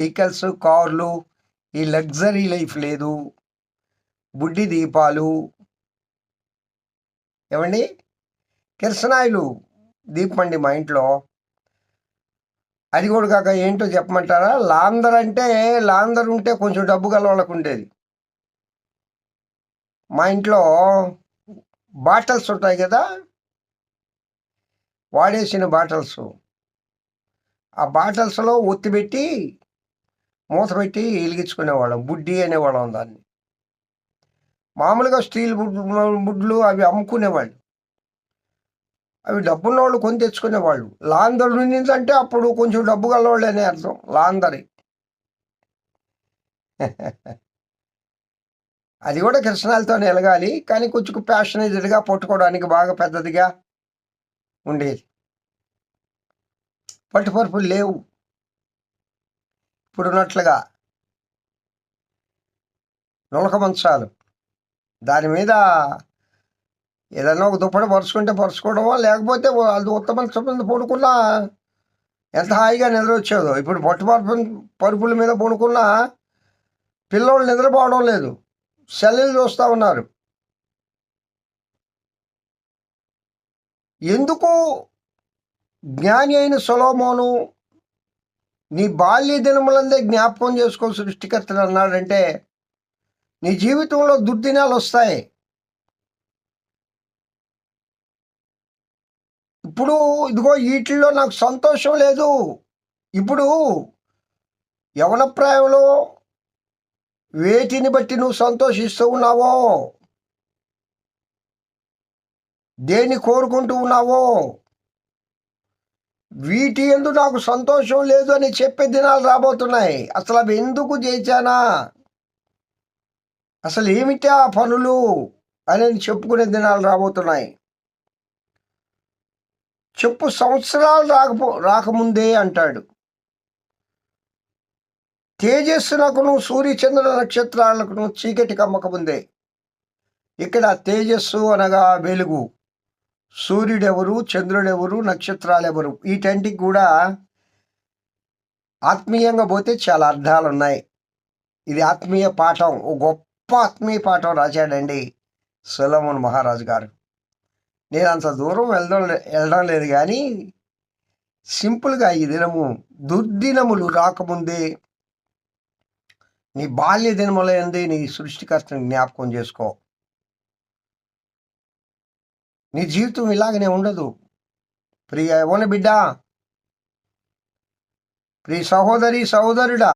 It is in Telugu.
వెహికల్స్, కార్లు, ఈ లగ్జరీ లైఫ్ లేదు. బుడ్డి దీపాలు ఏమండి, కిరసనాయిలు దీపమండి మా ఇంట్లో. అది కూడా కాక ఏంటో చెప్పమంటారా, లాందర్ ఉంటే కొంచెం డబ్బు గల వాళ్ళకు ఉండేది. మా ఇంట్లో బాటల్స్ ఉంటాయి కదా, వాడేసిన బాటల్స్, ఆ బాటల్స్లో ఒత్తి పెట్టి మూత పెట్టి వెలిగించుకునేవాళ్ళం. బుడ్డి అనేవాళ్ళం దాన్ని. మామూలుగా స్టీల్ బుడ్లు అవి అమ్ముకునేవాళ్ళు. అవి డబ్బున్న వాళ్ళు కొని తెచ్చుకునేవాళ్ళు. లాందరు నిందంటే అప్పుడు కొంచెం డబ్బు గలవాళ్ళు అనే అర్థం, లాందరి. అది కూడా కిరసనాలతోనే వెలగాలి, కానీ కొంచెం ప్యాషనైజ్డ్గా పట్టుకోవడానికి బాగా పెద్దదిగా ఉండేది. పట్టుపరుపులు లేవు ఇప్పుడున్నట్లుగా. నులక మంచాలు, దాని మీద ఏదైనా ఒక దుప్పటి పరుచుకోవడమో, లేకపోతే అది ఉత్తమ మీద పడుకున్నా ఎంత హాయిగా నిద్ర వచ్చేదో. ఇప్పుడు పరుపుల మీద పడుకున్నా పిల్లోళ్ళు నిద్రపోవడం లేదు, సెల్లులు చూస్తూ ఉన్నారు. ఎందుకు జ్ఞాని అయిన సొలొమోను నీ బాల్య దినములందే జ్ఞాపకం చేసుకో సృష్టికర్తలు అన్నాడంటే, నీ జీవితంలో దుర్దినాలు వస్తాయి. ఇప్పుడు ఇదిగో వీటిల్లో నాకు సంతోషం లేదు. ఇప్పుడు యవనప్రాయంలో వేటిని బట్టి నువ్వు సంతోషిస్తూ ఉన్నావో, దేన్ని కోరుకుంటూ ఉన్నావో, వీటి ఎందు నాకు సంతోషం లేదు అని చెప్పే దినాలు రాబోతున్నాయి. అసలు అవి ఎందుకు చేశానా, అసలు ఏమిటి ఆ పనులు అని చెప్పుకునే దినాలు రాబోతున్నాయి. చెప్పు సంవత్సరాలు రాకముందే అంటాడు. తేజస్సునకును సూర్యచంద్ర నక్షత్రాలకును చీకటి కమ్మకముందే. ఇక్కడ తేజస్సు అనగా వెలుగు, సూర్యుడెవరు, చంద్రుడెవరు, నక్షత్రాలెవరు, వీటంటికి కూడా ఆత్మీయంగా పోతే చాలా అర్థాలు ఉన్నాయి. ఇది ఆత్మీయ పాఠం, ఓ గొప్ప ఆత్మీయ పాఠం రాశాడండి సొలొమోన్ మహారాజు గారు. నేను అంత దూరం వెళ్ళడం లేదు, కానీ సింపుల్గా ఈ దినము దుర్దినములు రాకముందే నీ బాల్య దినములందే నీ సృష్టికర్తని జ్ఞాపకం చేసుకో. నీ జీవితం ఇలాగనే ఉండదు. ప్రియ యవ్వన బిడ్డ, ప్రియ సహోదరుడా,